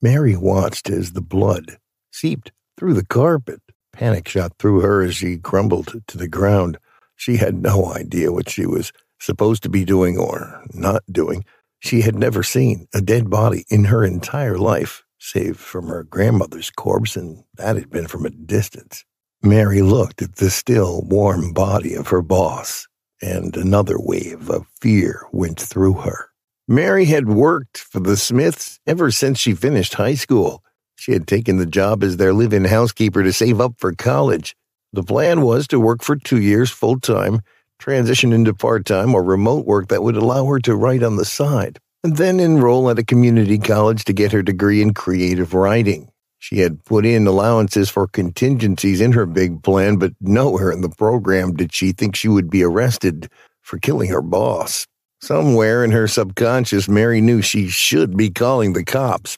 Mary watched as the blood seeped through the carpet. Panic shot through her as she crumbled to the ground. She had no idea what she was supposed to be doing or not doing. She had never seen a dead body in her entire life, save from her grandmother's corpse, and that had been from a distance. Mary looked at the still, warm body of her boss, and another wave of fear went through her. Mary had worked for the Smiths ever since she finished high school. She had taken the job as their live-in housekeeper to save up for college. The plan was to work for 2 years full-time, transition into part-time or remote work that would allow her to write on the side, and then enroll at a community college to get her degree in creative writing. She had put in allowances for contingencies in her big plan, but nowhere in the program did she think she would be arrested for killing her boss. Somewhere in her subconscious, Mary knew she should be calling the cops,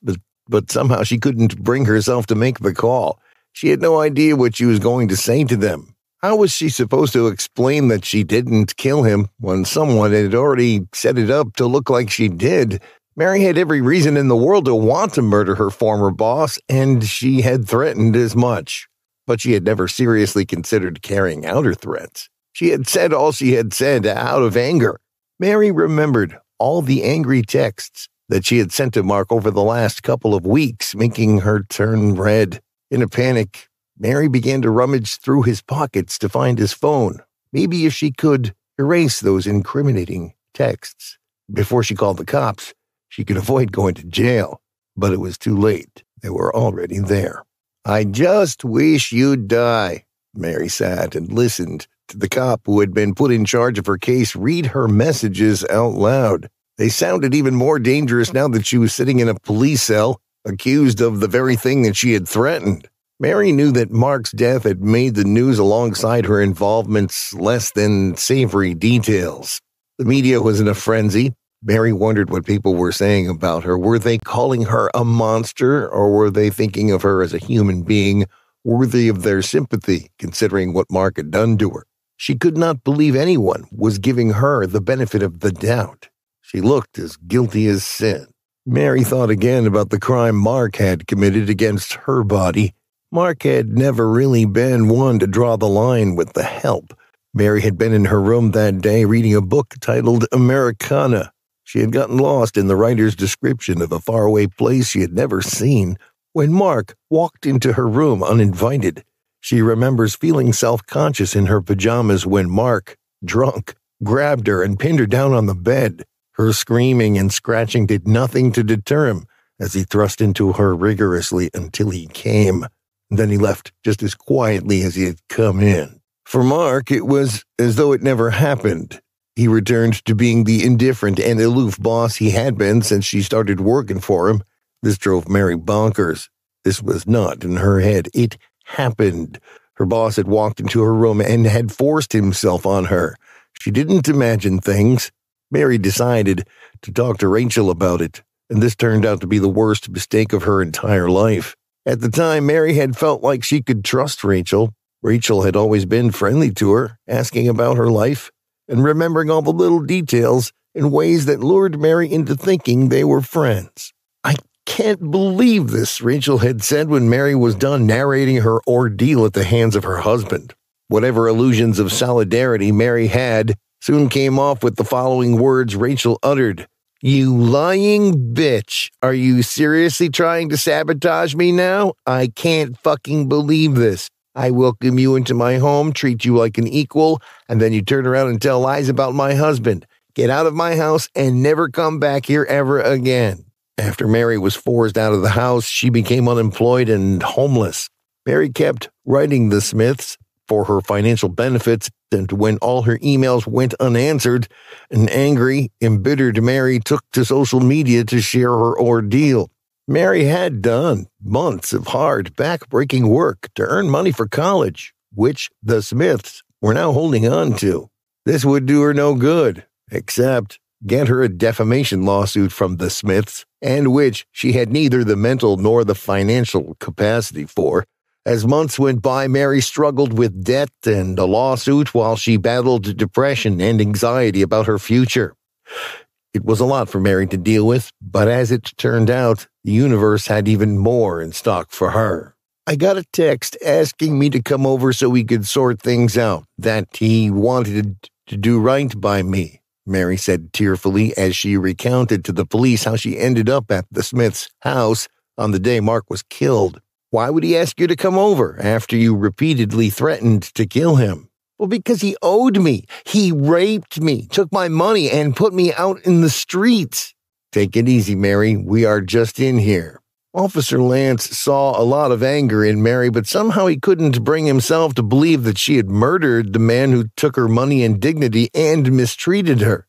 but somehow she couldn't bring herself to make the call. She had no idea what she was going to say to them. How was she supposed to explain that she didn't kill him when someone had already set it up to look like she did? Mary had every reason in the world to want to murder her former boss, and she had threatened as much. But she had never seriously considered carrying out her threats. She had said all she had said out of anger. Mary remembered all the angry texts that she had sent to Mark over the last couple of weeks, making her turn red. In a panic, Mary began to rummage through his pockets to find his phone. Maybe if she could erase those incriminating texts before she called the cops, she could avoid going to jail. But it was too late. They were already there. "I just wish you'd die." Mary sat and listened to the cop who had been put in charge of her case read her messages out loud. They sounded even more dangerous now that she was sitting in a police cell, accused of the very thing that she had threatened. Mary knew that Mark's death had made the news alongside her involvement's less than savory details. The media was in a frenzy. Mary wondered what people were saying about her. Were they calling her a monster, or were they thinking of her as a human being worthy of their sympathy, considering what Mark had done to her? She could not believe anyone was giving her the benefit of the doubt. She looked as guilty as sin. Mary thought again about the crime Mark had committed against her body. Mark had never really been one to draw the line with the help. Mary had been in her room that day reading a book titled Americana. She had gotten lost in the writer's description of a faraway place she had never seen when Mark walked into her room uninvited. She remembers feeling self-conscious in her pajamas when Mark, drunk, grabbed her and pinned her down on the bed. Her screaming and scratching did nothing to deter him as he thrust into her rigorously until he came. Then he left just as quietly as he had come in. For Mark, it was as though it never happened. He returned to being the indifferent and aloof boss he had been since she started working for him. This drove Mary bonkers. This was not in her head. It happened. Her boss had walked into her room and had forced himself on her. She didn't imagine things. Mary decided to talk to Rachel about it, and this turned out to be the worst mistake of her entire life. At the time, Mary had felt like she could trust Rachel. Rachel had always been friendly to her, asking about her life, and remembering all the little details in ways that lured Mary into thinking they were friends. "I can't believe this," Rachel had said when Mary was done narrating her ordeal at the hands of her husband. Whatever illusions of solidarity Mary had soon came off with the following words Rachel uttered. "You lying bitch. Are you seriously trying to sabotage me now? I can't fucking believe this. I welcome you into my home, treat you like an equal, and then you turn around and tell lies about my husband. Get out of my house and never come back here ever again." After Mary was forced out of the house, she became unemployed and homeless. Mary kept writing the Smiths for her financial benefits, and when all her emails went unanswered, an angry, embittered Mary took to social media to share her ordeal. Mary had done months of hard, back-breaking work to earn money for college, which the Smiths were now holding on to. This would do her no good, except get her a defamation lawsuit from the Smiths, and which she had neither the mental nor the financial capacity for. As months went by, Mary struggled with debt and a lawsuit while she battled depression and anxiety about her future. It was a lot for Mary to deal with, but as it turned out, the universe had even more in stock for her. I got a text asking me to come over so we could sort things out, that he wanted to do right by me, Mary said tearfully as she recounted to the police how she ended up at the Smiths' house on the day Mark was killed. Why would he ask you to come over after you repeatedly threatened to kill him? Well, because he owed me. He raped me, took my money, and put me out in the streets. Take it easy, Mary. We are just in here. Officer Lance saw a lot of anger in Mary, but somehow he couldn't bring himself to believe that she had murdered the man who took her money and dignity and mistreated her.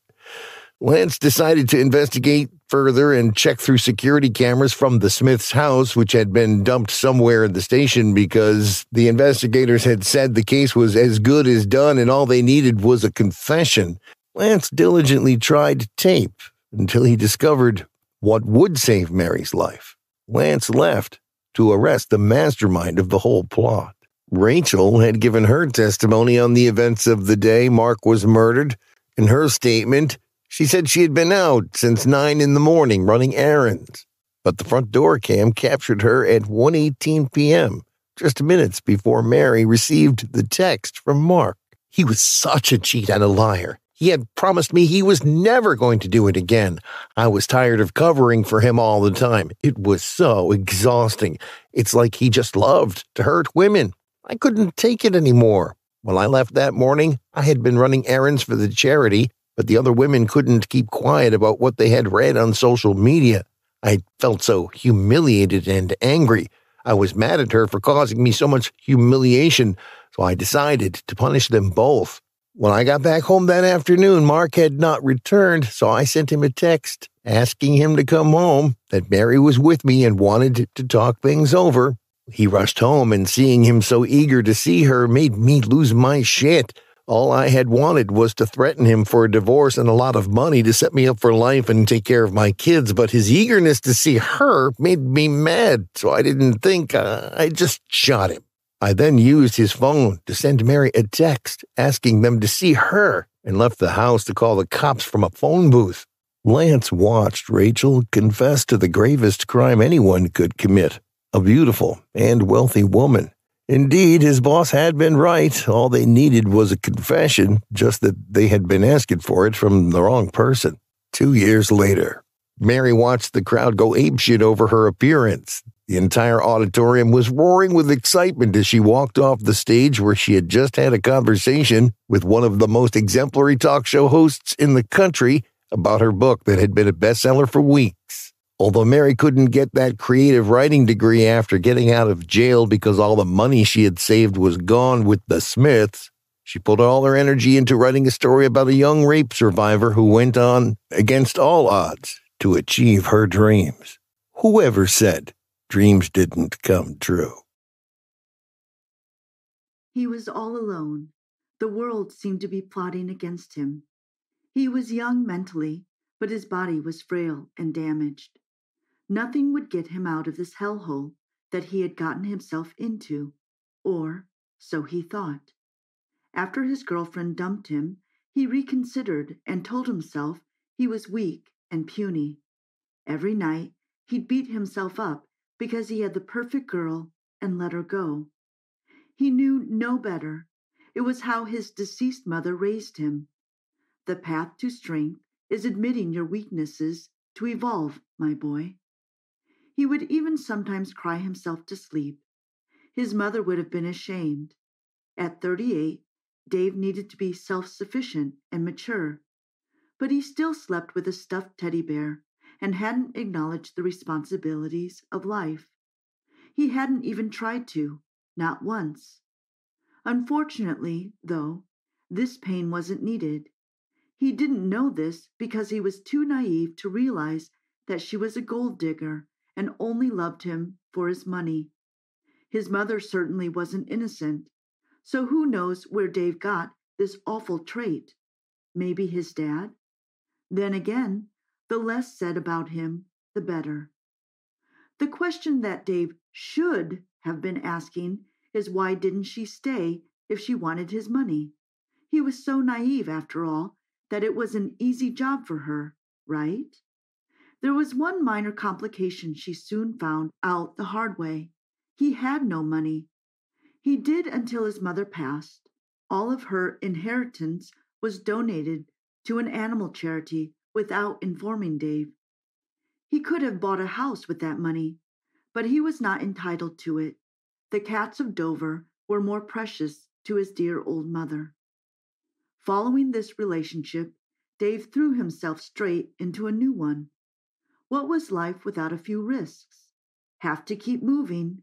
Lance decided to investigate further and check through security cameras from the Smiths' house, which had been dumped somewhere in the station because the investigators had said the case was as good as done and all they needed was a confession. Lance diligently tried tape until he discovered what would save Mary's life. Lance left to arrest the mastermind of the whole plot. Rachel had given her testimony on the events of the day Mark was murdered. In her statement, she said she had been out since 9 a.m. running errands, but the front door cam captured her at 1:18 p.m., just minutes before Mary received the text from Mark. He was such a cheat and a liar. He had promised me he was never going to do it again. I was tired of covering for him all the time. It was so exhausting. It's like he just loved to hurt women. I couldn't take it anymore. When I left that morning, I had been running errands for the charity, but the other women couldn't keep quiet about what they had read on social media. I felt so humiliated and angry. I was mad at her for causing me so much humiliation, so I decided to punish them both. When I got back home that afternoon, Mark had not returned, so I sent him a text asking him to come home, that Mary was with me and wanted to talk things over. He rushed home, and seeing him so eager to see her made me lose my shit. All I had wanted was to threaten him for a divorce and a lot of money to set me up for life and take care of my kids, but his eagerness to see her made me mad, so I didn't think. I just shot him. I then used his phone to send Mary a text asking them to see her and left the house to call the cops from a phone booth. Lance watched Rachel confess to the gravest crime anyone could commit, a beautiful and wealthy woman. Indeed, his boss had been right. All they needed was a confession, just that they had been asking for it from the wrong person. 2 years later, Mary watched the crowd go apeshit over her appearance. The entire auditorium was roaring with excitement as she walked off the stage where she had just had a conversation with one of the most exemplary talk show hosts in the country about her book that had been a bestseller for weeks. Although Mary couldn't get that creative writing degree after getting out of jail because all the money she had saved was gone with the Smiths, she put all her energy into writing a story about a young rape survivor who went on, against all odds, to achieve her dreams. Whoever said dreams didn't come true? He was all alone. The world seemed to be plotting against him. He was young mentally, but his body was frail and damaged. Nothing would get him out of this hellhole that he had gotten himself into, or so he thought. After his girlfriend dumped him, he reconsidered and told himself he was weak and puny. Every night, he'd beat himself up because he had the perfect girl and let her go. He knew no better. It was how his deceased mother raised him. The path to strength is admitting your weaknesses to evolve, my boy. He would even sometimes cry himself to sleep. His mother would have been ashamed. At 38, Dave needed to be self-sufficient and mature, but he still slept with a stuffed teddy bear and hadn't acknowledged the responsibilities of life. He hadn't even tried to, not once. Unfortunately, though, this pain wasn't needed. He didn't know this because he was too naive to realize that she was a gold digger and only loved him for his money. His mother certainly wasn't innocent, so who knows where Dave got this awful trait? Maybe his dad? Then again, the less said about him, the better. The question that Dave should have been asking is why didn't she stay if she wanted his money? He was so naive, after all, that it was an easy job for her, right? There was one minor complication she soon found out the hard way. He had no money. He did until his mother passed. All of her inheritance was donated to an animal charity without informing Dave. He could have bought a house with that money, but he was not entitled to it. The cats of Dover were more precious to his dear old mother. Following this relationship, Dave threw himself straight into a new one. What was life without a few risks? Have to keep moving.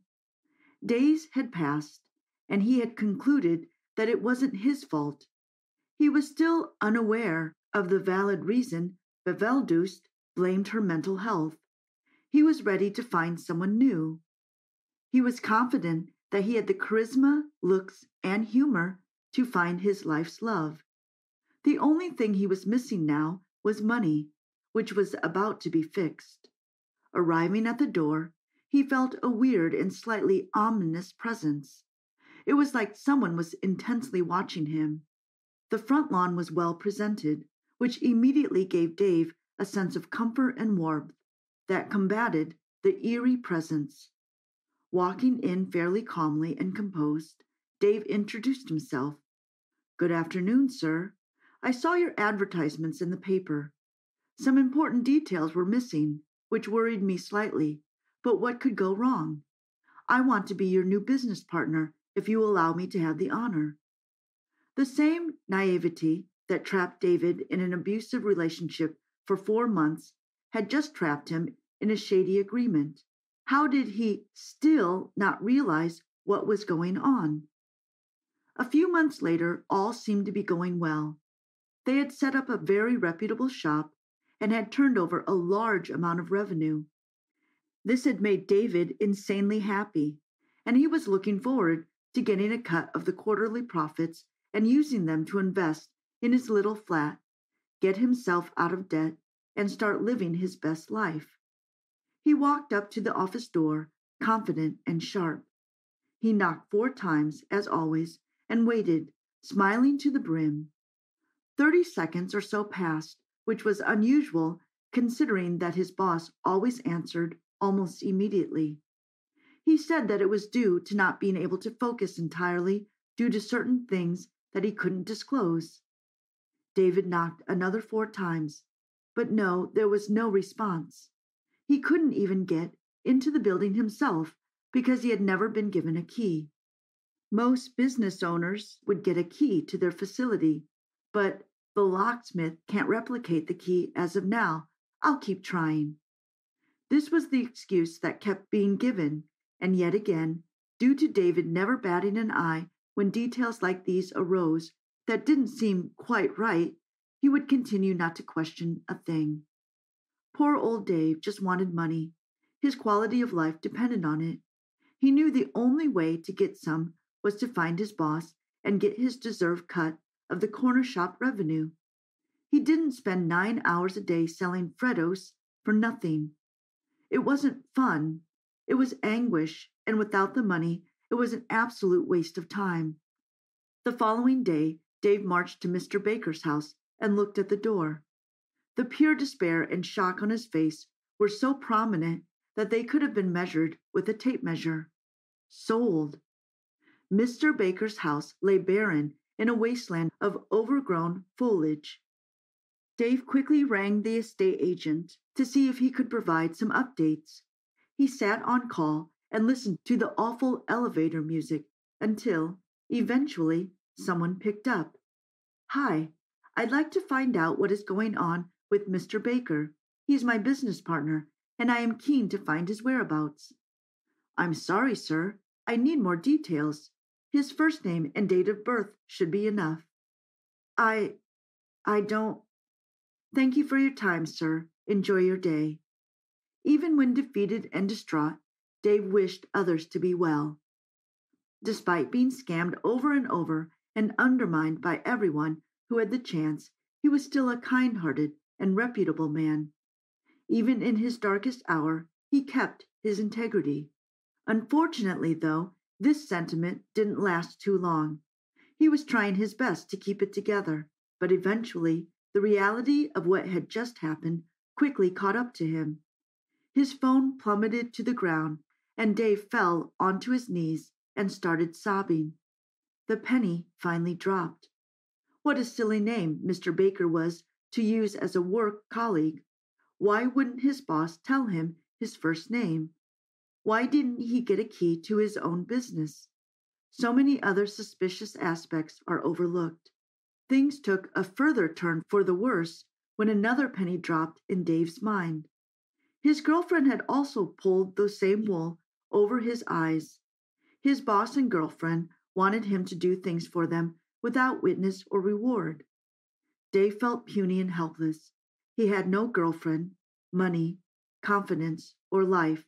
Days had passed, and he had concluded that it wasn't his fault. He was still unaware of the valid reason Beveldust blamed her mental health. He was ready to find someone new. He was confident that he had the charisma, looks, and humor to find his life's love. The only thing he was missing now was money, which was about to be fixed. Arriving at the door, he felt a weird and slightly ominous presence. It was like someone was intensely watching him. The front lawn was well presented, which immediately gave Dave a sense of comfort and warmth that combated the eerie presence. Walking in fairly calmly and composed, Dave introduced himself. "Good afternoon, sir. I saw your advertisements in the paper. Some important details were missing, which worried me slightly, but what could go wrong? I want to be your new business partner if you allow me to have the honor." The same naivety that trapped David in an abusive relationship for 4 months had just trapped him in a shady agreement. How did he still not realize what was going on? A few months later, all seemed to be going well. They had set up a very reputable shop and had turned over a large amount of revenue. This had made David insanely happy, and he was looking forward to getting a cut of the quarterly profits and using them to invest in his little flat, get himself out of debt, and start living his best life. He walked up to the office door, confident and sharp. He knocked 4 times, as always, and waited, smiling to the brim. 30 seconds or so passed, which was unusual considering that his boss always answered almost immediately. He said that it was due to not being able to focus entirely due to certain things that he couldn't disclose. David knocked another 4 times, but no, there was no response. He couldn't even get into the building himself because he had never been given a key. Most business owners would get a key to their facility, but the locksmith can't replicate the key as of now. I'll keep trying. This was the excuse that kept being given, and yet again, due to David never batting an eye when details like these arose that didn't seem quite right, he would continue not to question a thing. Poor old Dave just wanted money. His quality of life depended on it. He knew the only way to get some was to find his boss and get his deserved cut of the corner shop revenue. He didn't spend 9 hours a day selling Freddos for nothing. It wasn't fun. It was anguish, and without the money, it was an absolute waste of time. The following day, Dave marched to Mr. Baker's house and looked at the door. The pure despair and shock on his face were so prominent that they could have been measured with a tape measure. Sold. Mr. Baker's house lay barren in a wasteland of overgrown foliage. Dave quickly rang the estate agent to see if he could provide some updates. He sat on call and listened to the awful elevator music until, eventually, someone picked up. "Hi, I'd like to find out what is going on with Mr. Baker. He's my business partner, and I am keen to find his whereabouts." "I'm sorry, sir. I need more details. His first name and date of birth should be enough." I don't. Thank you for your time, sir. Enjoy your day." Even when defeated and distraught, Dave wished others to be well. Despite being scammed over and over and undermined by everyone who had the chance, he was still a kind-hearted and reputable man. Even in his darkest hour, he kept his integrity. Unfortunately, though, this sentiment didn't last too long. He was trying his best to keep it together, but eventually the reality of what had just happened quickly caught up to him. His phone plummeted to the ground, and Dave fell onto his knees and started sobbing. The penny finally dropped. What a silly name Mr. Baker was to use as a work colleague. Why wouldn't his boss tell him his first name? Why didn't he get a key to his own business? So many other suspicious aspects are overlooked. Things took a further turn for the worse when another penny dropped in Dave's mind. His girlfriend had also pulled the same wool over his eyes. His boss and girlfriend wanted him to do things for them without witness or reward. Dave felt puny and helpless. He had no girlfriend, money, confidence, or life.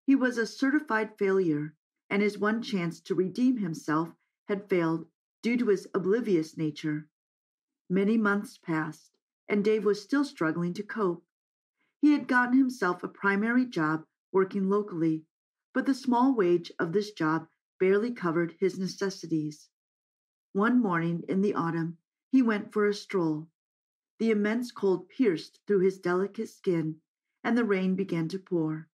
He was a certified failure, and his one chance to redeem himself had failed due to his oblivious nature. Many months passed, and Dave was still struggling to cope. He had gotten himself a primary job working locally, but the small wage of this job barely covered his necessities. One morning in the autumn, he went for a stroll. The immense cold pierced through his delicate skin, and the rain began to pour.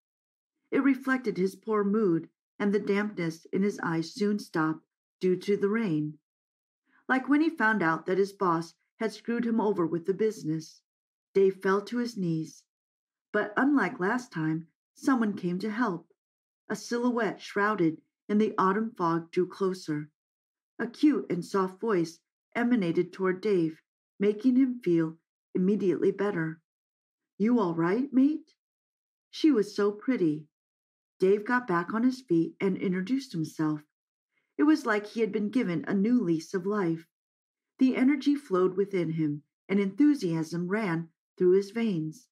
It reflected his poor mood, and the dampness in his eyes soon stopped due to the rain. Like when he found out that his boss had screwed him over with the business, Dave fell to his knees. But unlike last time, someone came to help. A silhouette shrouded in the autumn fog drew closer. A cute and soft voice emanated toward Dave, making him feel immediately better. "You all right, mate?" She was so pretty. Dave got back on his feet and introduced himself. It was like he had been given a new lease of life. The energy flowed within him, and enthusiasm ran through his veins.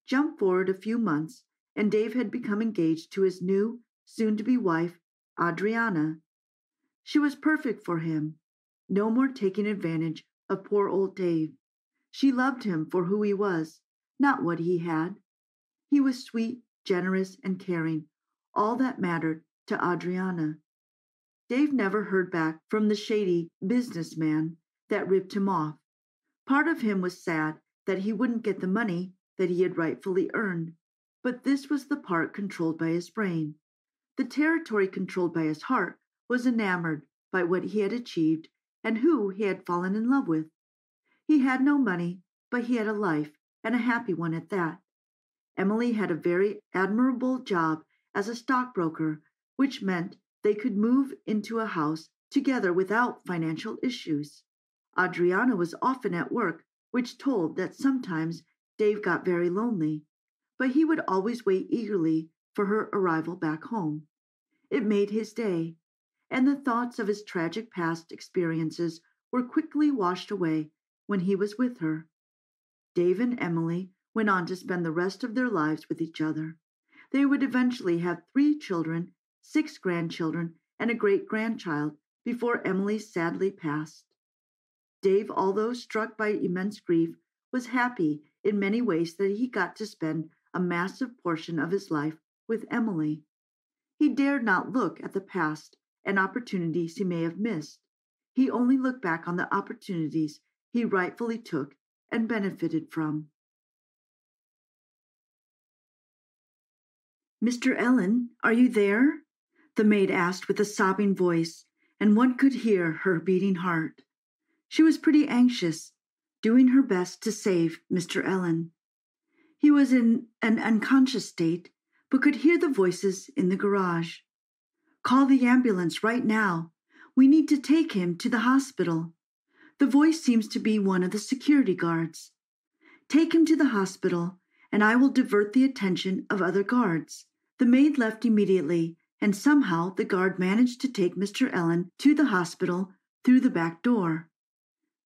Jump forward a few months, and Dave had become engaged to his new, soon-to-be wife, Adriana. She was perfect for him. No more taking advantage of poor old Dave. She loved him for who he was, not what he had. He was sweet, generous, and caring, all that mattered to Adriana. Dave never heard back from the shady businessman that ripped him off. Part of him was sad that he wouldn't get the money that he had rightfully earned, but this was the part controlled by his brain. The territory controlled by his heart was enamored by what he had achieved and who he had fallen in love with. He had no money, but he had a life, and a happy one at that. Emily had a very admirable job as a stockbroker, which meant they could move into a house together without financial issues. Adriana was often at work, which told that sometimes Dave got very lonely, but he would always wait eagerly for her arrival back home. It made his day, and the thoughts of his tragic past experiences were quickly washed away when he was with her. Dave and Emily went on to spend the rest of their lives with each other. They would eventually have 3 children, 6 grandchildren, and a great-grandchild before Emily sadly passed. Dave, although struck by immense grief, was happy in many ways that he got to spend a massive portion of his life with Emily. He dared not look at the past and opportunities he may have missed. He only looked back on the opportunities he rightfully took and benefited from. "Mr. Ellen, are you there?" the maid asked with a sobbing voice, and one could hear her beating heart. She was pretty anxious, doing her best to save Mr. Ellen. He was in an unconscious state, but could hear the voices in the garage. "Call the ambulance right now. We need to take him to the hospital." The voice seems to be one of the security guards. "Take him to the hospital, and I will divert the attention of other guards." The maid left immediately, and somehow the guard managed to take Mr. Ellen to the hospital through the back door.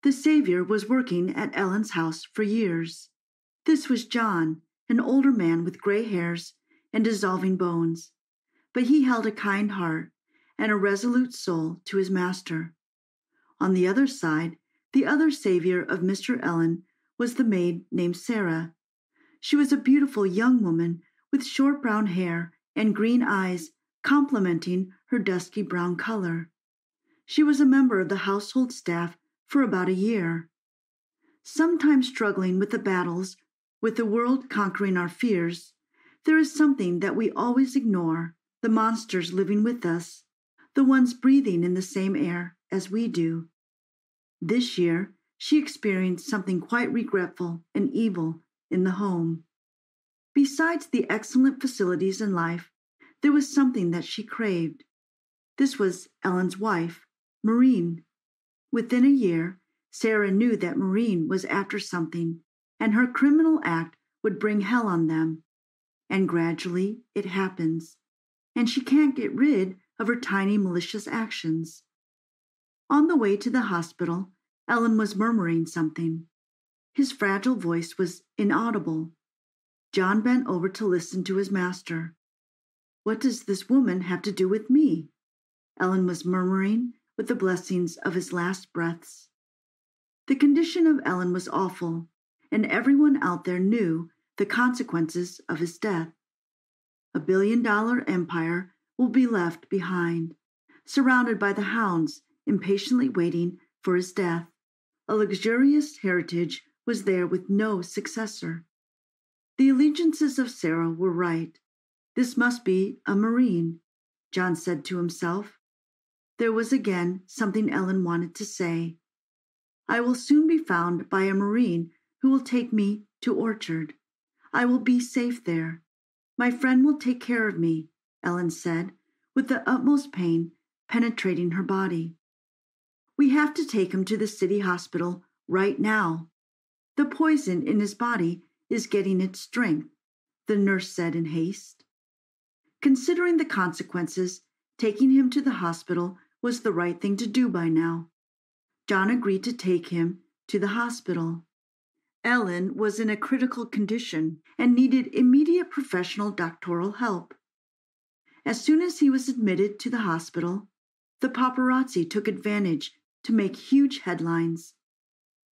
The savior was working at Ellen's house for years. This was John, an older man with gray hairs and dissolving bones, but he held a kind heart and a resolute soul to his master. On the other side, the other savior of Mr. Ellen was the maid named Sarah. She was a beautiful young woman with short brown hair and green eyes complementing her dusky brown color. She was a member of the household staff for about a year. Sometimes struggling with the battles With the world conquering our fears, there is something that we always ignore, the monsters living with us, the ones breathing in the same air as we do. This year, she experienced something quite regretful and evil in the home. Besides the excellent facilities in life, there was something that she craved. This was Ellen's wife, Maureen. Within a year, Sarah knew that Maureen was after something, and her criminal act would bring hell on them. And gradually it happens, and she can't get rid of her tiny malicious actions. On the way to the hospital, Ellen was murmuring something. His fragile voice was inaudible. John bent over to listen to his master. "What does this woman have to do with me?" Ellen was murmuring with the blessings of his last breaths. The condition of Ellen was awful, and everyone out there knew the consequences of his death. $1 billion empire will be left behind, surrounded by the hounds impatiently waiting for his death. A luxurious heritage was there with no successor. The allegiances of Sarah were right. This must be a Marine, John said to himself. There was again something Ellen wanted to say. "I will soon be found by a Marine who will take me to Orchard. I will be safe there. My friend will take care of me," Ellen said, with the utmost pain penetrating her body. "We have to take him to the city hospital right now. The poison in his body is getting its strength," the nurse said in haste. Considering the consequences, taking him to the hospital was the right thing to do by now. John agreed to take him to the hospital. Ellen was in a critical condition and needed immediate professional doctoral help. As soon as he was admitted to the hospital, the paparazzi took advantage to make huge headlines.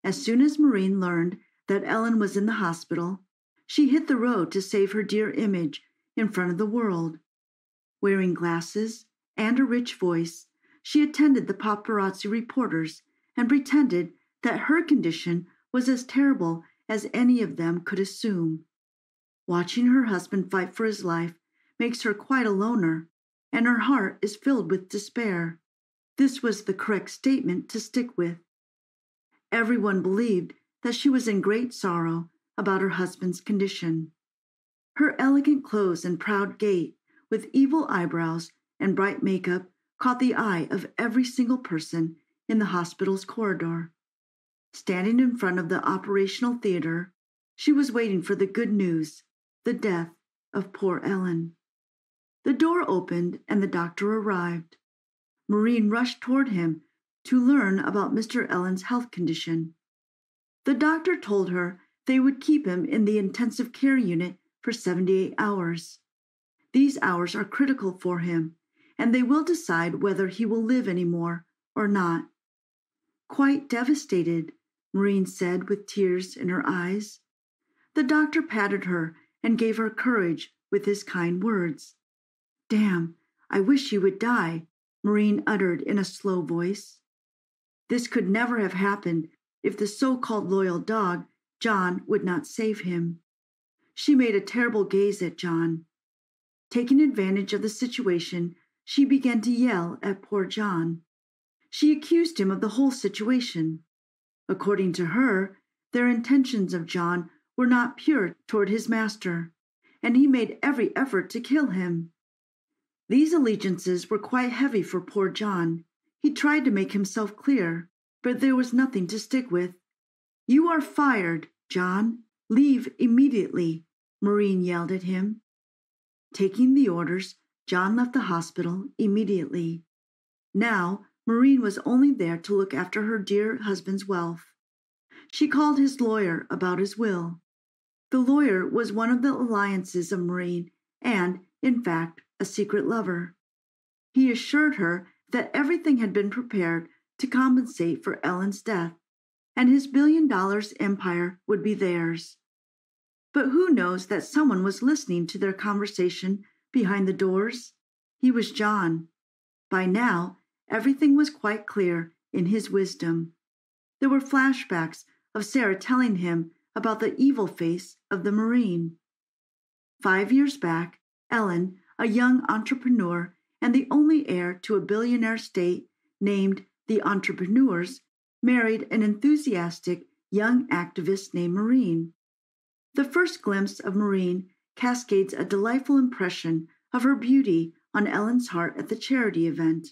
As soon as Maureen learned that Ellen was in the hospital, she hit the road to save her dear image in front of the world. Wearing glasses and a rich voice, she attended the paparazzi reporters and pretended that her condition was as terrible as any of them could assume. Watching her husband fight for his life makes her quite a loner, and her heart is filled with despair. This was the correct statement to stick with. Everyone believed that she was in great sorrow about her husband's condition. Her elegant clothes and proud gait, with evil eyebrows and bright makeup, caught the eye of every single person in the hospital's corridor. Standing in front of the operational theater, she was waiting for the good news, the death of poor Ellen. The door opened and the doctor arrived. Maureen rushed toward him to learn about Mr. Ellen's health condition. The doctor told her they would keep him in the intensive care unit for 78 hours. These hours are critical for him, and they will decide whether he will live anymore or not. "Quite devastated," Maureen said with tears in her eyes. The doctor patted her and gave her courage with his kind words. "Damn, I wish he would die," Maureen uttered in a slow voice. This could never have happened if the so-called loyal dog, John, would not save him. She made a terrible gaze at John. Taking advantage of the situation, she began to yell at poor John. She accused him of the whole situation. According to her, their intentions of John were not pure toward his master, and he made every effort to kill him. These allegiances were quite heavy for poor John. He tried to make himself clear, but there was nothing to stick with. "You are fired, John. Leave immediately," Maureen yelled at him. Taking the orders, John left the hospital immediately. Now, Maureen was only there to look after her dear husband's wealth. She called his lawyer about his will. The lawyer was one of the alliances of Maureen and, in fact, a secret lover. He assured her that everything had been prepared to compensate for Ellen's death, and his $1 billion empire would be theirs. But who knows that someone was listening to their conversation behind the doors? He was John. By now, everything was quite clear in his wisdom. There were flashbacks of Sarah telling him about the evil face of the Marine. 5 years back, Ellen, a young entrepreneur and the only heir to a billionaire state named the Entrepreneurs, married an enthusiastic young activist named Maureen. The first glimpse of Maureen cascades a delightful impression of her beauty on Ellen's heart at the charity event.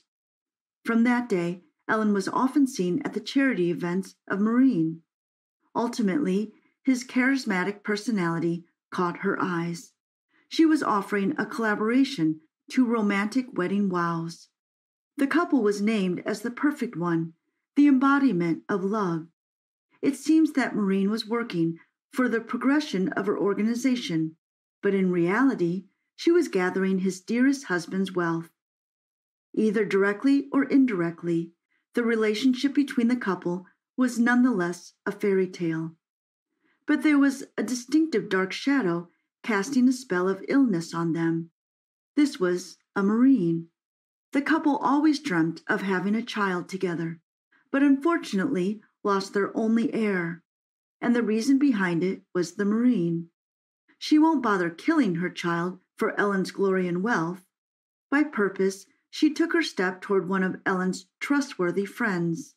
From that day, Ellen was often seen at the charity events of Maureen. Ultimately, his charismatic personality caught her eyes. She was offering a collaboration to romantic wedding vows. The couple was named as the perfect one, the embodiment of love. It seems that Maureen was working for the progression of her organization, but in reality, she was gathering his dearest husband's wealth. Either directly or indirectly, the relationship between the couple was nonetheless a fairy tale. But there was a distinctive dark shadow casting a spell of illness on them. This was a Marine. The couple always dreamt of having a child together, but unfortunately lost their only heir, and the reason behind it was the Marine. She won't bother killing her child for Ellen's glory and wealth. By purpose, she took her step toward one of Ellen's trustworthy friends.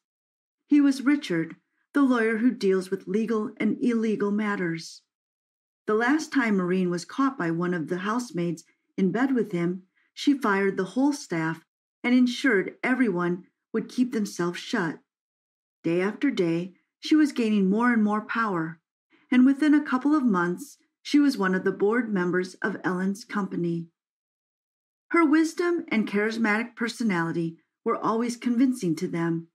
He was Richard, the lawyer who deals with legal and illegal matters. The last time Maureen was caught by one of the housemaids in bed with him, she fired the whole staff and ensured everyone would keep themselves shut. Day after day, she was gaining more and more power, and within a couple of months, she was one of the board members of Ellen's company. Her wisdom and charismatic personality were always convincing to them,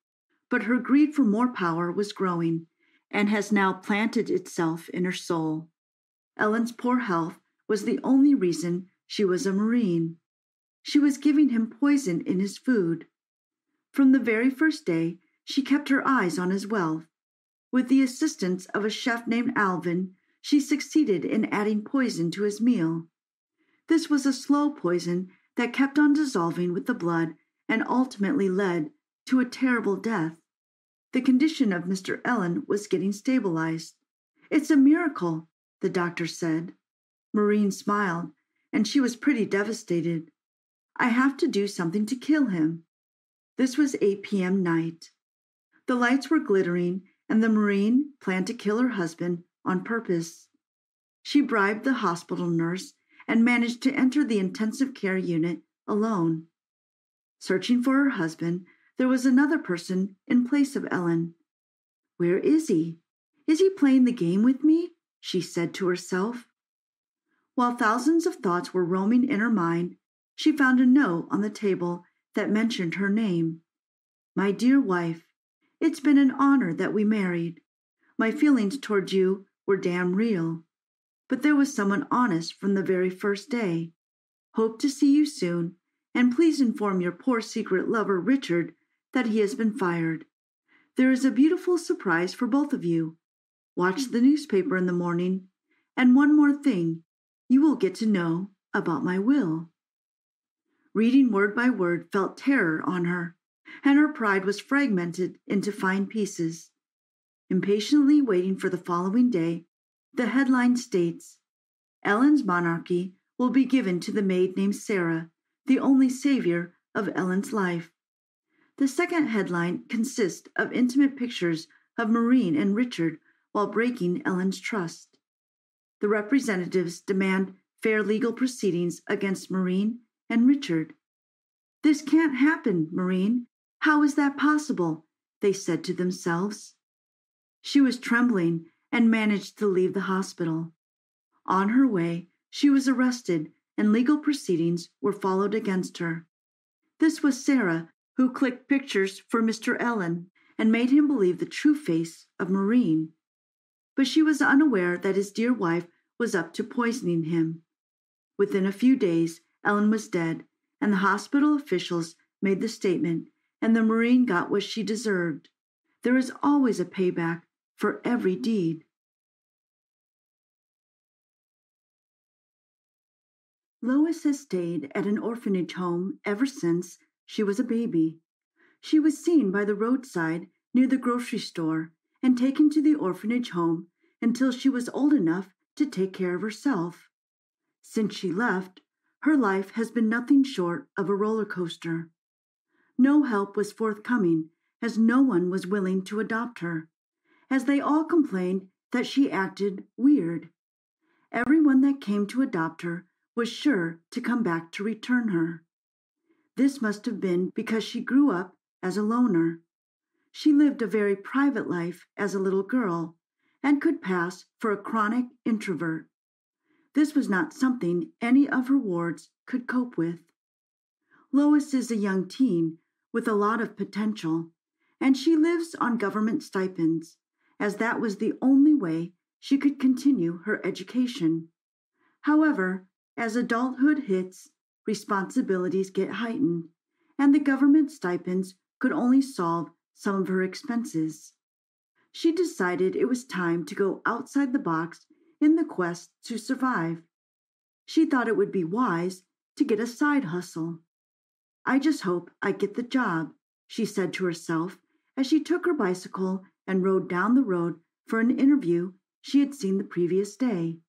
but her greed for more power was growing and has now planted itself in her soul. Ellen's poor health was the only reason she was a Marine. She was giving him poison in his food. From the very first day, she kept her eyes on his wealth. With the assistance of a chef named Alvin, she succeeded in adding poison to his meal. This was a slow poison that kept on dissolving with the blood and ultimately led to a terrible death. The condition of Mr. Ellen was getting stabilized. "It's a miracle," the doctor said. Maureen smiled, and she was pretty devastated. "I have to do something to kill him." This was 8 p.m. night. The lights were glittering, and the Marine planned to kill her husband on purpose. She bribed the hospital nurse and managed to enter the intensive care unit alone. Searching for her husband, there was another person in place of Ellen. "Where is he? Is he playing the game with me?" she said to herself. While thousands of thoughts were roaming in her mind, she found a note on the table that mentioned her name. "My dear wife, it's been an honor that we married. My feelings toward you were damn real. But there was someone honest from the very first day. Hope to see you soon, and please inform your poor secret lover Richard that he has been fired. There is a beautiful surprise for both of you. Watch the newspaper in the morning, and one more thing, you will get to know about my will." Reading word by word felt terror on her, and her pride was fragmented into fine pieces. Impatiently waiting for the following day, the headline states, "Ellen's monarchy will be given to the maid named Sarah, the only savior of Ellen's life." The second headline consists of intimate pictures of Maureen and Richard while breaking Ellen's trust. The representatives demand fair legal proceedings against Maureen and Richard. "This can't happen, Maureen. How is that possible?" they said to themselves. She was trembling and managed to leave the hospital. On her way, she was arrested and legal proceedings were followed against her. This was Sarah, who clicked pictures for Mr. Ellen and made him believe the true face of Maureen. But she was unaware that his dear wife was up to poisoning him. Within a few days, Ellen was dead, and the hospital officials made the statement, and the Marine got what she deserved. There is always a payback for every deed. Lois has stayed at an orphanage home ever since she was a baby. She was seen by the roadside near the grocery store and taken to the orphanage home until she was old enough to take care of herself. Since she left, her life has been nothing short of a roller coaster. No help was forthcoming, as no one was willing to adopt her, as they all complained that she acted weird. Everyone that came to adopt her was sure to come back to return her. This must have been because she grew up as a loner. She lived a very private life as a little girl and could pass for a chronic introvert. This was not something any of her wards could cope with. Lois is a young teen with a lot of potential, and she lives on government stipends, as that was the only way she could continue her education. However, as adulthood hits, responsibilities get heightened, and the government stipends could only solve some of her expenses. She decided it was time to go outside the box in the quest to survive. She thought it would be wise to get a side hustle. "I just hope I get the job," she said to herself as she took her bicycle and rode down the road for an interview she had seen the previous day.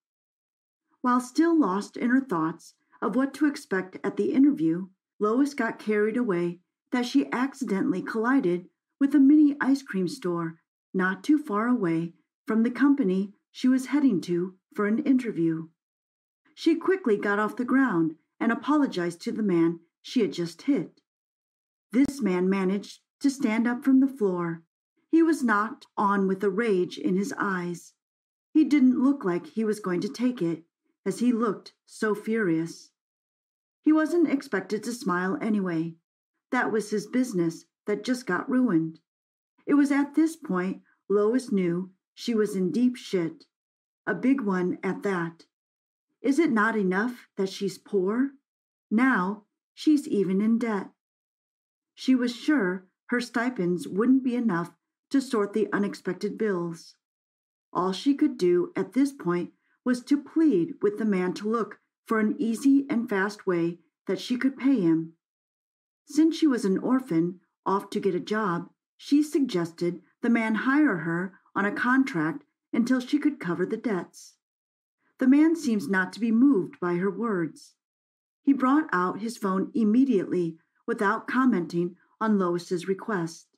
While still lost in her thoughts of what to expect at the interview, Lois got carried away that she accidentally collided with a mini ice cream store not too far away from the company she was heading to for an interview. She quickly got off the ground and apologized to the man she had just hit. This man managed to stand up from the floor. He was knocked on with a rage in his eyes. He didn't look like he was going to take it, as he looked so furious. He wasn't expected to smile anyway. That was his business that just got ruined. It was at this point Lois knew she was in deep shit, a big one at that. Is it not enough that she's poor? Now she's even in debt. She was sure her stipends wouldn't be enough to sort the unexpected bills. All she could do at this point was to plead with the man to look for an easy and fast way that she could pay him. Since she was an orphan off to get a job, she suggested the man hire her on a contract until she could cover the debts. The man seems not to be moved by her words. He brought out his phone immediately without commenting on Lois's request.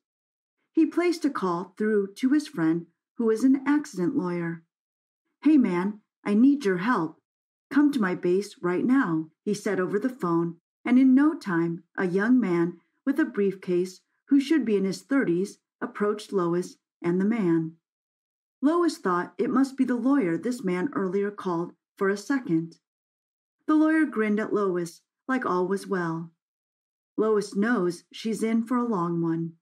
He placed a call through to his friend, who is an accident lawyer. "Hey man, I need your help. Come to my base right now," he said over the phone, and in no time a young man with a briefcase who should be in his 30s approached Lois and the man. Lois thought it must be the lawyer this man earlier called for a second. The lawyer grinned at Lois like all was well. Lois knows she's in for a long one.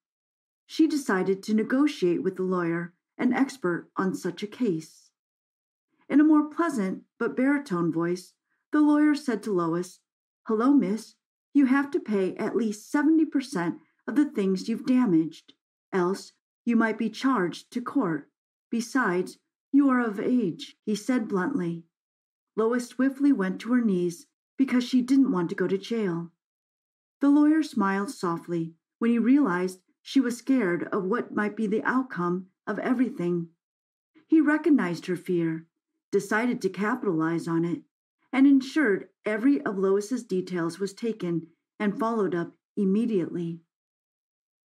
She decided to negotiate with the lawyer, an expert on such a case. In a more pleasant but baritone voice, the lawyer said to Lois, "Hello, miss. You have to pay at least 70% of the things you've damaged, else you might be charged to court. Besides, you are of age," he said bluntly. Lois swiftly went to her knees because she didn't want to go to jail. The lawyer smiled softly when he realized she was scared of what might be the outcome of everything. He recognized her fear, decided to capitalize on it, and ensured every of Lois's details was taken and followed up immediately.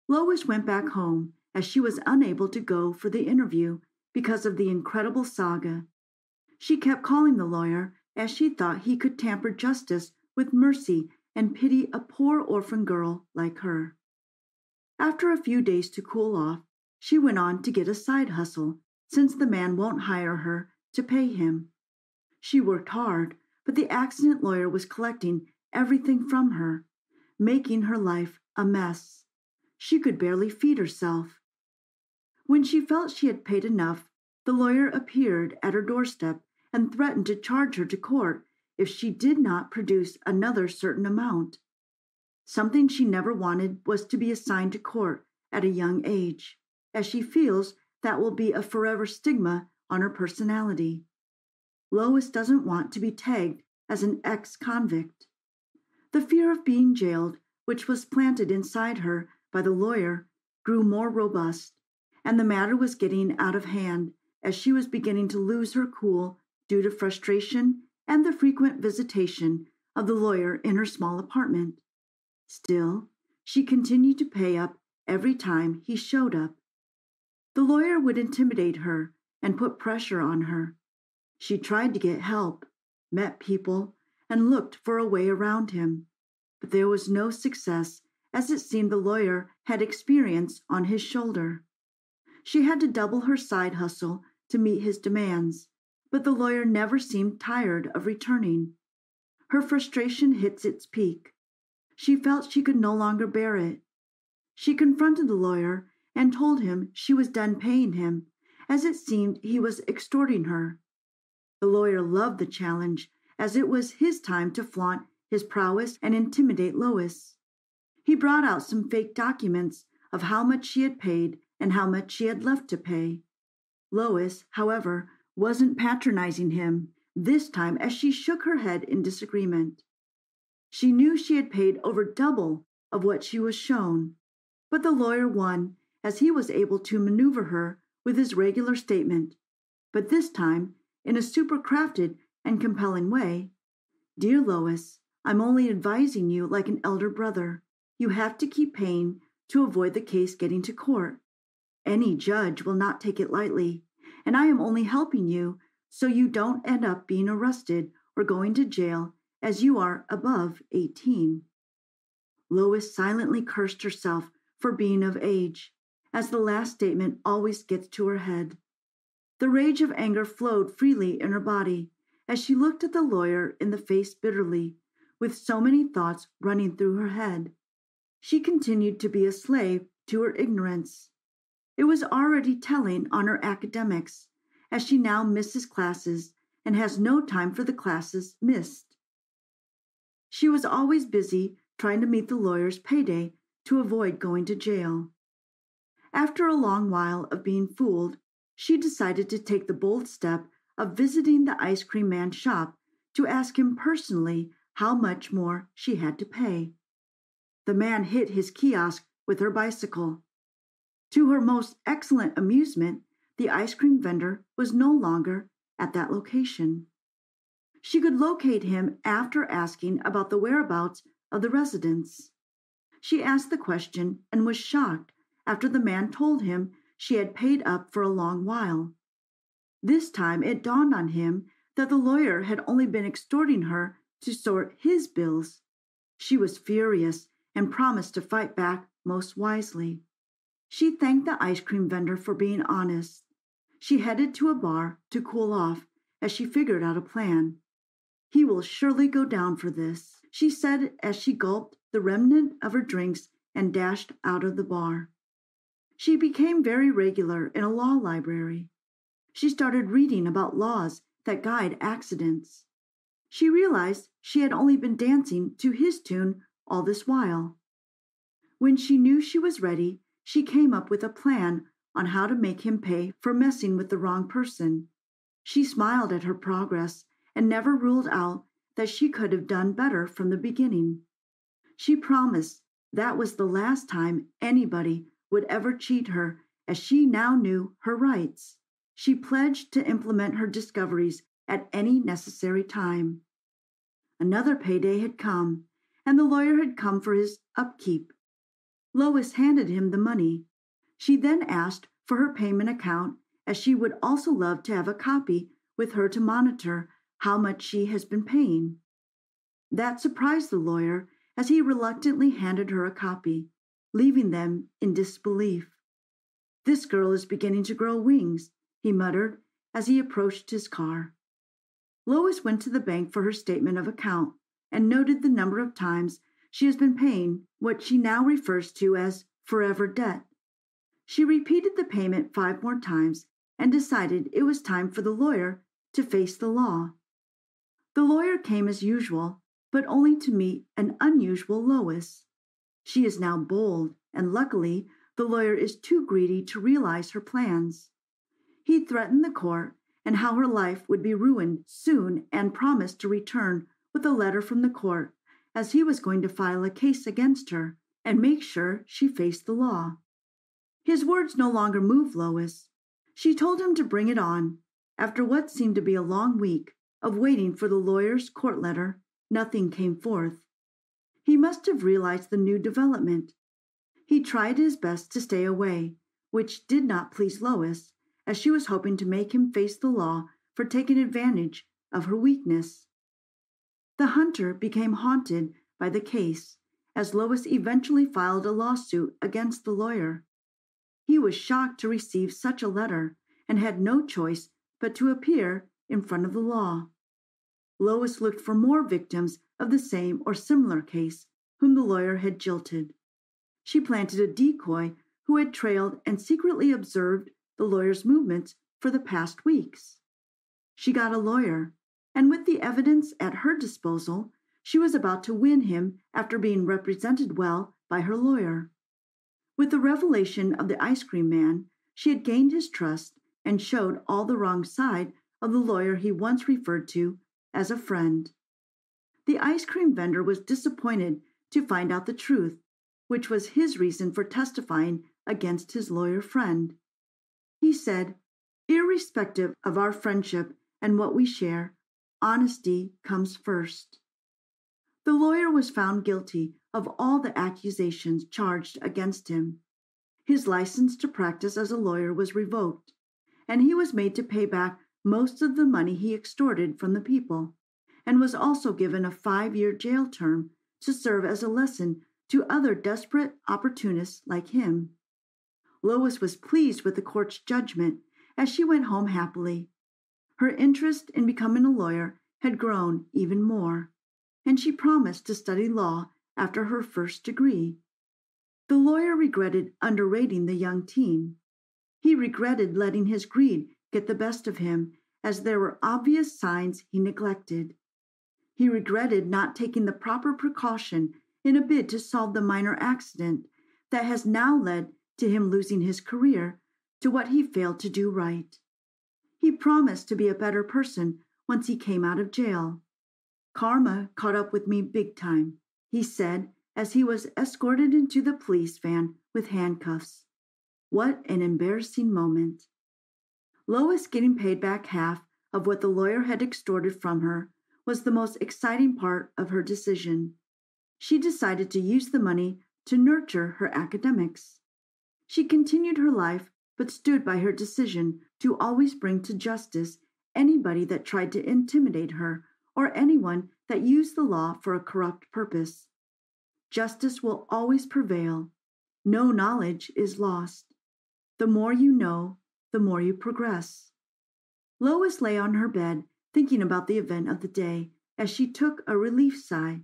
Lois went back home as she was unable to go for the interview because of the incredible saga. She kept calling the lawyer as she thought he could tamper justice with mercy and pity a poor orphan girl like her. After a few days to cool off, she went on to get a side hustle, since the man won't hire her to pay him. She worked hard, but the accident lawyer was collecting everything from her, making her life a mess. She could barely feed herself. When she felt she had paid enough, the lawyer appeared at her doorstep and threatened to charge her to court if she did not produce another certain amount. Something she never wanted was to be assigned to court at a young age, as she feels that will be a forever stigma on her personality. Lois doesn't want to be tagged as an ex-convict. The fear of being jailed, which was planted inside her by the lawyer, grew more robust, and the matter was getting out of hand as she was beginning to lose her cool due to frustration and the frequent visitation of the lawyer in her small apartment. Still, she continued to pay up every time he showed up. The lawyer would intimidate her and put pressure on her. She tried to get help, met people, and looked for a way around him, but there was no success, as it seemed the lawyer had experience on his shoulder. She had to double her side hustle to meet his demands, but the lawyer never seemed tired of returning. Her frustration hit its peak. She felt she could no longer bear it. She confronted the lawyer and told him she was done paying him, as it seemed he was extorting her. The lawyer loved the challenge, as it was his time to flaunt his prowess and intimidate Lois. He brought out some fake documents of how much she had paid and how much she had left to pay. Lois, however, wasn't patronizing him this time, as she shook her head in disagreement. She knew she had paid over double of what she was shown, but the lawyer won, as he was able to maneuver her with his regular statement, but this time in a super-crafted and compelling way. "Dear Lois, I'm only advising you like an elder brother. You have to keep paying to avoid the case getting to court. Any judge will not take it lightly, and I am only helping you so you don't end up being arrested or going to jail, as you are above 18. Lois silently cursed herself for being of age, as the last statement always gets to her head. The rage of anger flowed freely in her body as she looked at the lawyer in the face bitterly, with so many thoughts running through her head. She continued to be a slave to her ignorance. It was already telling on her academics, as she now misses classes and has no time for the classes missed. She was always busy trying to meet the lawyer's payday to avoid going to jail. After a long while of being fooled, she decided to take the bold step of visiting the ice cream man's shop to ask him personally how much more she had to pay. The man hit his kiosk with her bicycle. To her most excellent amusement, the ice cream vendor was no longer at that location. She could locate him after asking about the whereabouts of the residents. She asked the question and was shocked after the man told him she had paid up for a long while. This time it dawned on him that the lawyer had only been extorting her to sort his bills. She was furious and promised to fight back most wisely. She thanked the ice cream vendor for being honest. She headed to a bar to cool off as she figured out a plan. "He will surely go down for this," she said as she gulped the remnant of her drinks and dashed out of the bar. She became very regular in a law library. She started reading about laws that guide accidents. She realized she had only been dancing to his tune all this while. When she knew she was ready, she came up with a plan on how to make him pay for messing with the wrong person. She smiled at her progress and never ruled out that she could have done better from the beginning. She promised that was the last time anybody would ever cheat her, as she now knew her rights. She pledged to implement her discoveries at any necessary time. Another payday had come, and the lawyer had come for his upkeep. Lois handed him the money. She then asked for her payment account, as she would also love to have a copy with her to monitor how much she has been paying. That surprised the lawyer, as he reluctantly handed her a copy, leaving them in disbelief. "This girl is beginning to grow wings," he muttered as he approached his car. Lois went to the bank for her statement of account and noted the number of times she has been paying what she now refers to as forever debt. She repeated the payment 5 more times and decided it was time for the lawyer to face the law. The lawyer came as usual, but only to meet an unusual Lois. She is now bold, and luckily the lawyer is too greedy to realize her plans. He threatened the court and how her life would be ruined soon, and promised to return with a letter from the court, as he was going to file a case against her and make sure she faced the law. His words no longer moved Lois. She told him to bring it on. After what seemed to be a long week of waiting for the lawyer's court letter, nothing came forth. He must have realized the new development. He tried his best to stay away, which did not please Lois, as she was hoping to make him face the law for taking advantage of her weakness. The hunter became haunted by the case, as Lois eventually filed a lawsuit against the lawyer. He was shocked to receive such a letter and had no choice but to appear in front of the law. Lois looked for more victims of the same or similar case whom the lawyer had jilted. She planted a decoy who had trailed and secretly observed the lawyer's movements for the past weeks. She got a lawyer, and with the evidence at her disposal, she was about to win him after being represented well by her lawyer. With the revelation of the ice cream man, she had gained his trust and showed all the wrong side of the lawyer he once referred to as a friend. The ice cream vendor was disappointed to find out the truth, which was his reason for testifying against his lawyer friend. He said, "Irrespective of our friendship and what we share, honesty comes first." The lawyer was found guilty of all the accusations charged against him. His license to practice as a lawyer was revoked, and he was made to pay back most of the money he extorted from the people, and was also given a 5-year jail term to serve as a lesson to other desperate opportunists like him. Lois was pleased with the court's judgment as she went home happily. Her interest in becoming a lawyer had grown even more, and she promised to study law after her first degree. The lawyer regretted underrating the young teen. He regretted letting his greed get the best of him, as there were obvious signs he neglected. He regretted not taking the proper precaution in a bid to solve the minor accident that has now led to him losing his career to what he failed to do right. He promised to be a better person once he came out of jail. "Karma caught up with me big time," he said as he was escorted into the police van with handcuffs. What an embarrassing moment. Lois getting paid back half of what the lawyer had extorted from her was the most exciting part of her decision. She decided to use the money to nurture her academics. She continued her life, but stood by her decision to always bring to justice anybody that tried to intimidate her or anyone that used the law for a corrupt purpose. Justice will always prevail. No knowledge is lost. The more you know, the more you progress. Lois lay on her bed, thinking about the event of the day, as she took a relief sigh.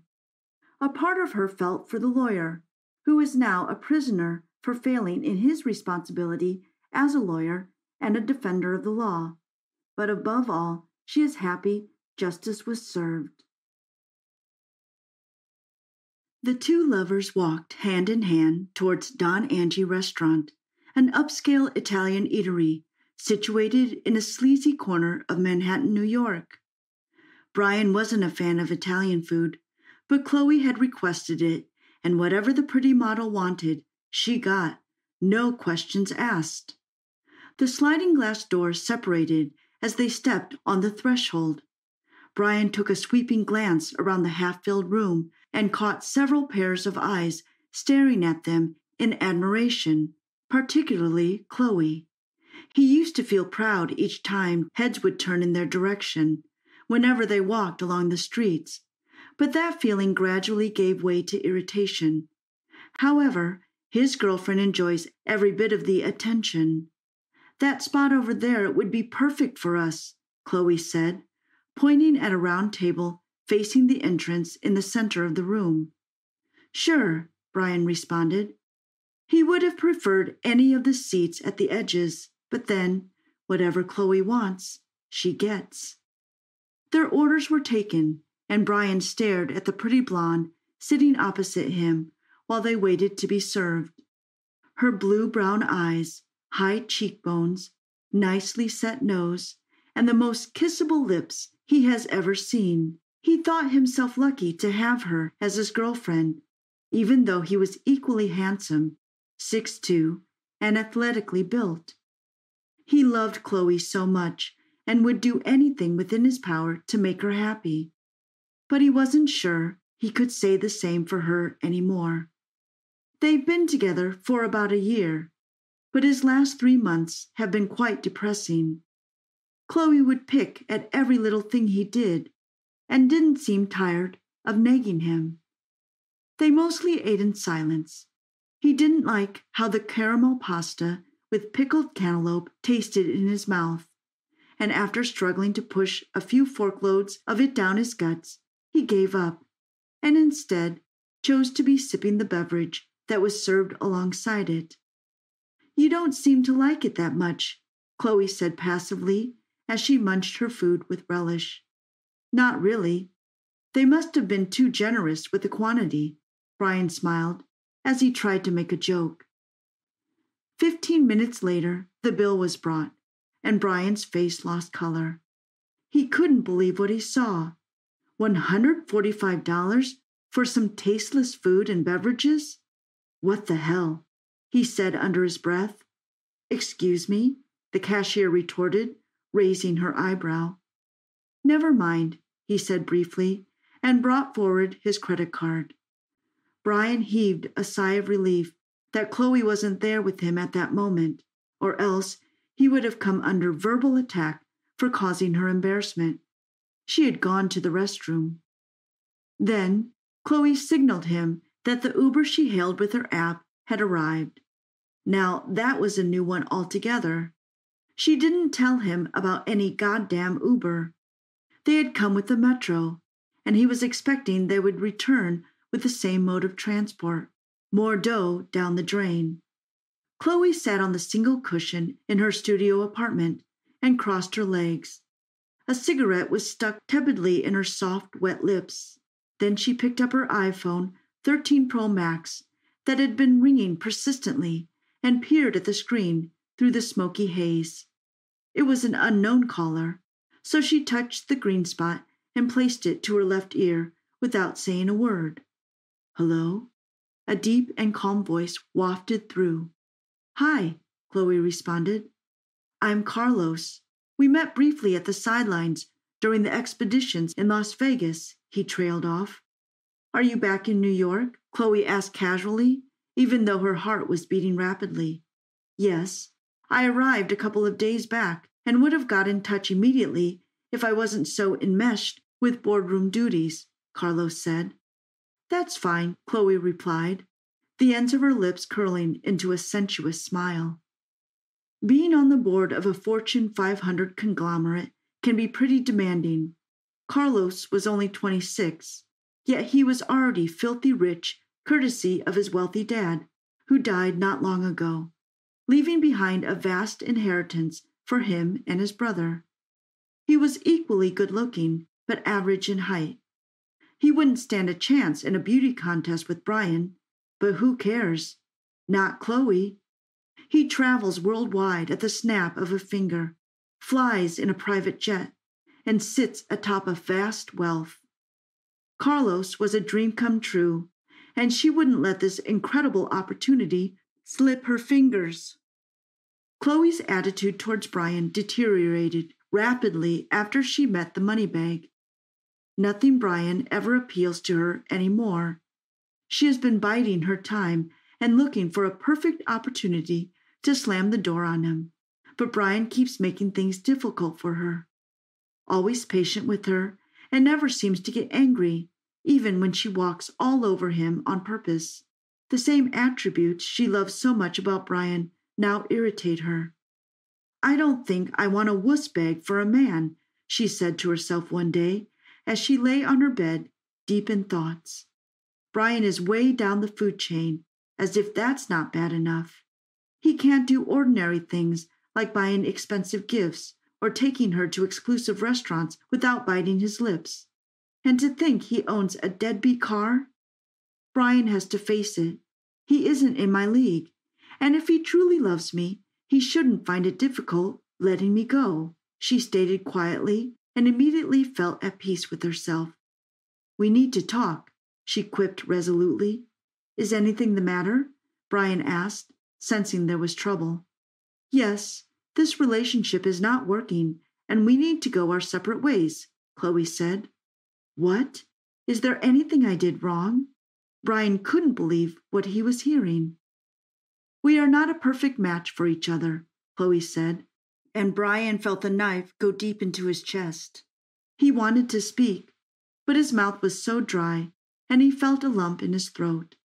A part of her felt for the lawyer, who is now a prisoner for failing in his responsibility as a lawyer and a defender of the law. But above all, she is happy justice was served. The two lovers walked hand in hand towards Don Angie Restaurant, an upscale Italian eatery situated in a sleazy corner of Manhattan, New York. Brian wasn't a fan of Italian food, but Chloe had requested it, and whatever the pretty model wanted, she got, no questions asked. The sliding glass doors separated as they stepped on the threshold. Brian took a sweeping glance around the half-filled room and caught several pairs of eyes staring at them in admiration, particularly Chloe. He used to feel proud each time heads would turn in their direction, whenever they walked along the streets, but that feeling gradually gave way to irritation. However, his girlfriend enjoys every bit of the attention. "That spot over there would be perfect for us," Chloe said, pointing at a round table facing the entrance in the center of the room. "Sure," Brian responded. He would have preferred any of the seats at the edges, but then, whatever Chloe wants, she gets. Their orders were taken, and Brian stared at the pretty blonde sitting opposite him while they waited to be served. Her blue-brown eyes, high cheekbones, nicely set nose, and the most kissable lips he has ever seen. He thought himself lucky to have her as his girlfriend, even though he was equally handsome, 6'2", and athletically built. He loved Chloe so much and would do anything within his power to make her happy. But he wasn't sure he could say the same for her anymore. They've been together for about a year, but his last 3 months have been quite depressing. Chloe would pick at every little thing he did and didn't seem tired of nagging him. They mostly ate in silence. He didn't like how the caramel pasta with pickled cantaloupe tasted in his mouth, and after struggling to push a few forkloads of it down his guts, he gave up, and instead chose to be sipping the beverage that was served alongside it. "You don't seem to like it that much," Chloe said passively as she munched her food with relish. "Not really. They must have been too generous with the quantity," Brian smiled as he tried to make a joke. 15 minutes later, the bill was brought, and Brian's face lost color. He couldn't believe what he saw. $145 for some tasteless food and beverages? "What the hell?" he said under his breath. "Excuse me?" the cashier retorted, raising her eyebrow. "Never mind," he said briefly, and brought forward his credit card. Brian heaved a sigh of relief that Chloe wasn't there with him at that moment, or else he would have come under verbal attack for causing her embarrassment. She had gone to the restroom. Then Chloe signaled him that the Uber she hailed with her app had arrived. Now that was a new one altogether. She didn't tell him about any goddamn Uber. They had come with the metro, and he was expecting they would return with the same mode of transport. More dough down the drain. Chloe sat on the single cushion in her studio apartment and crossed her legs. A cigarette was stuck tepidly in her soft, wet lips. Then she picked up her iPhone 13 Pro Max that had been ringing persistently and peered at the screen through the smoky haze. It was an unknown caller, so she touched the green spot and placed it to her left ear without saying a word. "Hello?" A deep and calm voice wafted through. "Hi," Chloe responded. "I'm Carlos. We met briefly at the sidelines during the expeditions in Las Vegas," he trailed off. "Are you back in New York?" Chloe asked casually, even though her heart was beating rapidly. "Yes. I arrived a couple of days back and would have got in touch immediately if I wasn't so enmeshed with boardroom duties," Carlos said. "That's fine," Chloe replied, the ends of her lips curling into a sensuous smile. Being on the board of a Fortune 500 conglomerate can be pretty demanding. Carlos was only 26, yet he was already filthy rich courtesy of his wealthy dad, who died not long ago, leaving behind a vast inheritance for him and his brother. He was equally good-looking, but average in height. He wouldn't stand a chance in a beauty contest with Brian, but who cares? Not Chloe. He travels worldwide at the snap of a finger, flies in a private jet, and sits atop of vast wealth. Carlos was a dream come true, and she wouldn't let this incredible opportunity slip her fingers. Chloe's attitude towards Brian deteriorated rapidly after she met the money bag. Nothing Brian ever appeals to her anymore. She has been biding her time and looking for a perfect opportunity to slam the door on him, but Brian keeps making things difficult for her. Always patient with her and never seems to get angry, even when she walks all over him on purpose. The same attributes she loves so much about Brian now irritate her. "I don't think I want a wuss bag for a man," she said to herself one day as she lay on her bed, deep in thoughts. Brian is way down the food chain, as if that's not bad enough. He can't do ordinary things like buying expensive gifts or taking her to exclusive restaurants without biting his lips. And to think he owns a deadbeat car? Brian has to face it. He isn't in my league, and if he truly loves me, he shouldn't find it difficult letting me go, she stated quietly, and immediately felt at peace with herself. "We need to talk," she quipped resolutely. "Is anything the matter?" Brian asked, sensing there was trouble. "Yes, This relationship is not working, and we need to go our separate ways, Chloe said. What? Is there anything I did wrong? Brian couldn't believe what he was hearing. We are not a perfect match for each other, Chloe said, and Brian felt the knife go deep into his chest. He wanted to speak, but his mouth was so dry, and he felt a lump in his throat.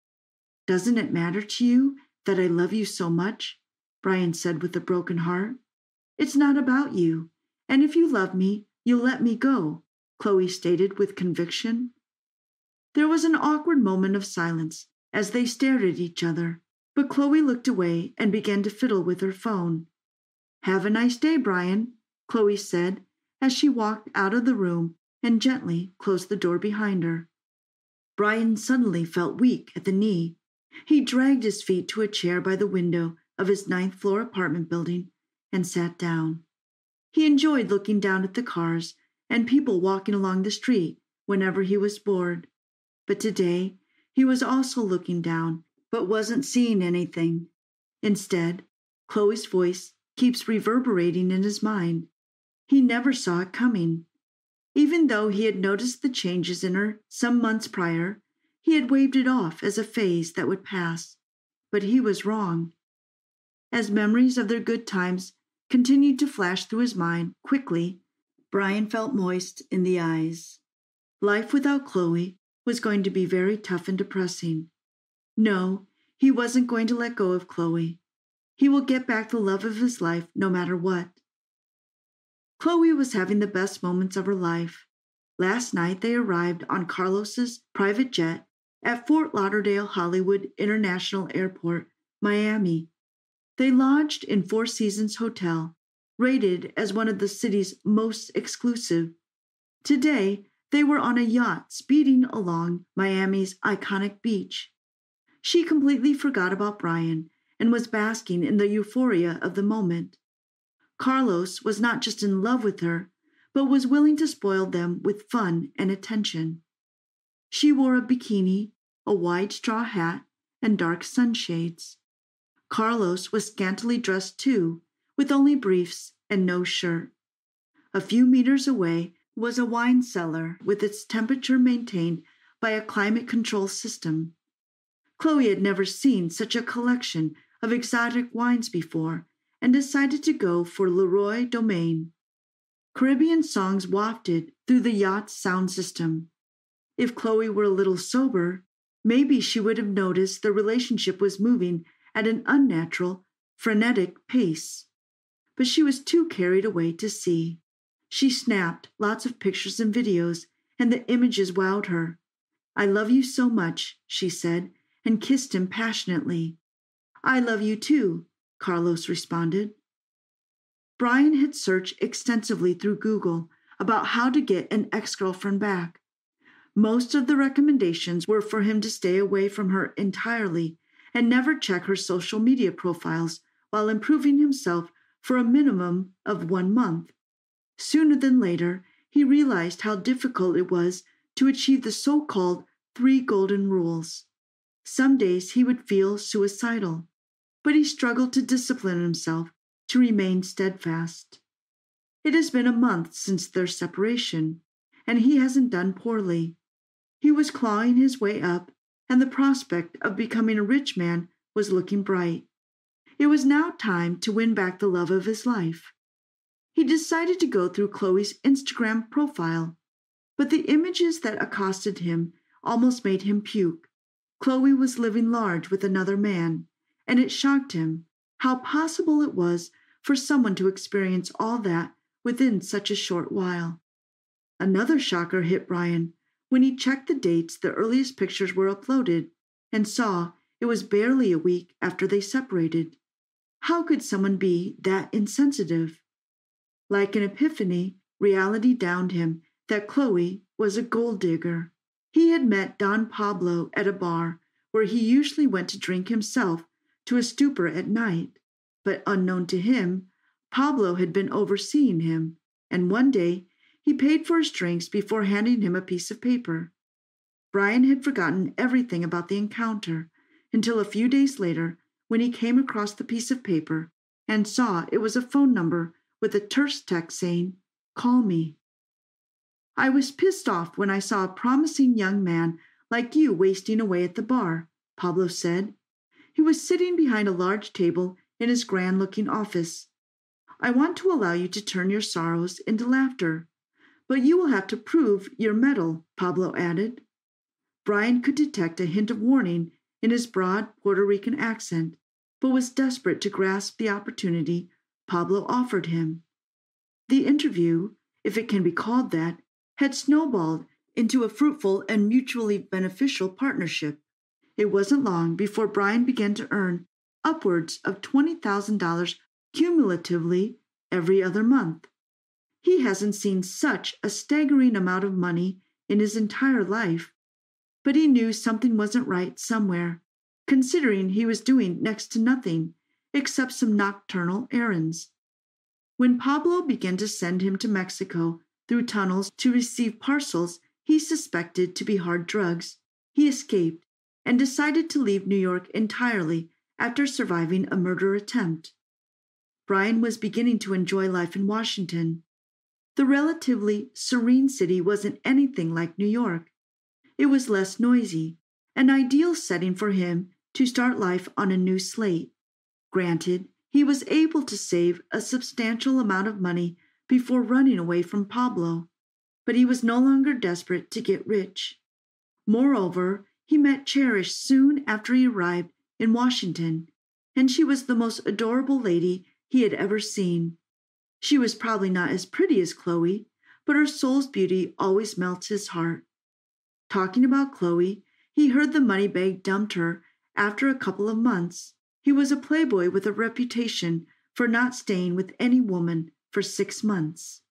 Doesn't it matter to you that I love you so much? Brian said with a broken heart. It's not about you, and if you love me, you'll let me go, Chloe stated with conviction. There was an awkward moment of silence as they stared at each other, but Chloe looked away and began to fiddle with her phone. Have a nice day, Brian, Chloe said as she walked out of the room and gently closed the door behind her. Brian suddenly felt weak at the knee. He dragged his feet to a chair by the window of his 9th-floor apartment building and sat down. He enjoyed looking down at the cars and people walking along the street whenever he was bored. But today he was also looking down, but wasn't seeing anything. Instead, Chloe's voice keeps reverberating in his mind. He never saw it coming. Even though he had noticed the changes in her some months prior, he had waved it off as a phase that would pass. But he was wrong. As memories of their good times continued to flash through his mind quickly, Brian felt moist in the eyes. Life without Chloe was going to be very tough and depressing. No, he wasn't going to let go of Chloe. He will get back the love of his life no matter what. Chloe was having the best moments of her life. Last night they arrived on Carlos's private jet at Fort Lauderdale Hollywood International Airport, Miami. They lodged in Four Seasons Hotel, rated as one of the city's most exclusive. Today, they were on a yacht speeding along Miami's iconic beach. She completely forgot about Brian and was basking in the euphoria of the moment. Carlos was not just in love with her, but was willing to spoil them with fun and attention. She wore a bikini, a wide straw hat, and dark sunshades. Carlos was scantily dressed too, with only briefs and no shirt. A few meters away was a wine cellar with its temperature maintained by a climate control system. Chloe had never seen such a collection of exotic wines before and decided to go for Leroy Domaine. Caribbean songs wafted through the yacht's sound system. If Chloe were a little sober, maybe she would have noticed the relationship was moving at an unnatural, frenetic pace. But she was too carried away to see. She snapped lots of pictures and videos, and the images wowed her. I love you so much, she said, and kissed him passionately. I love you too, Carlos responded. Brian had searched extensively through Google about how to get an ex-girlfriend back. Most of the recommendations were for him to stay away from her entirely and never check her social media profiles while improving himself for a minimum of 1 month. Sooner than later, he realized how difficult it was to achieve the so-called 3 golden rules. Some days he would feel suicidal, but he struggled to discipline himself to remain steadfast. It has been a month since their separation, and he hasn't done poorly. He was clawing his way up, and the prospect of becoming a rich man was looking bright. It was now time to win back the love of his life. He decided to go through Chloe's Instagram profile, but the images that accosted him almost made him puke. Chloe was living large with another man, and it shocked him how possible it was for someone to experience all that within such a short while. Another shocker hit Brian when he checked the dates the earliest pictures were uploaded and saw it was barely a week after they separated. How could someone be that insensitive? Like an epiphany, reality downed him that Chloe was a gold digger. He had met Don Pablo at a bar where he usually went to drink himself to a stupor at night, but unknown to him, Pablo had been overseeing him, and one day he paid for his drinks before handing him a piece of paper. Brian had forgotten everything about the encounter until a few days later when he came across the piece of paper and saw it was a phone number with a terse text saying, "Call me." "I was pissed off when I saw a promising young man like you wasting away at the bar," Pablo said. He was sitting behind a large table in his grand-looking office. "I want to allow you to turn your sorrows into laughter, but you will have to prove your mettle," Pablo added. Brian could detect a hint of warning in his broad Puerto Rican accent, but was desperate to grasp the opportunity Pablo offered him. The interview, if it can be called that, had snowballed into a fruitful and mutually beneficial partnership. It wasn't long before Brian began to earn upwards of $20,000 cumulatively every other month. He hasn't seen such a staggering amount of money in his entire life, but he knew something wasn't right somewhere, considering he was doing next to nothing except some nocturnal errands. When Pablo began to send him to Mexico through tunnels to receive parcels he suspected to be hard drugs, he escaped and decided to leave New York entirely after surviving a murder attempt. Brian was beginning to enjoy life in Washington. The relatively serene city wasn't anything like New York. It was less noisy, an ideal setting for him to start life on a new slate. Granted, he was able to save a substantial amount of money before running away from Pablo, but he was no longer desperate to get rich. Moreover, he met Cherish soon after he arrived in Washington, and she was the most adorable lady he had ever seen. She was probably not as pretty as Chloe, but her soul's beauty always melts his heart. Talking about Chloe, he heard the money bag dumped her after a couple of months. He was a playboy with a reputation for not staying with any woman for 6 months.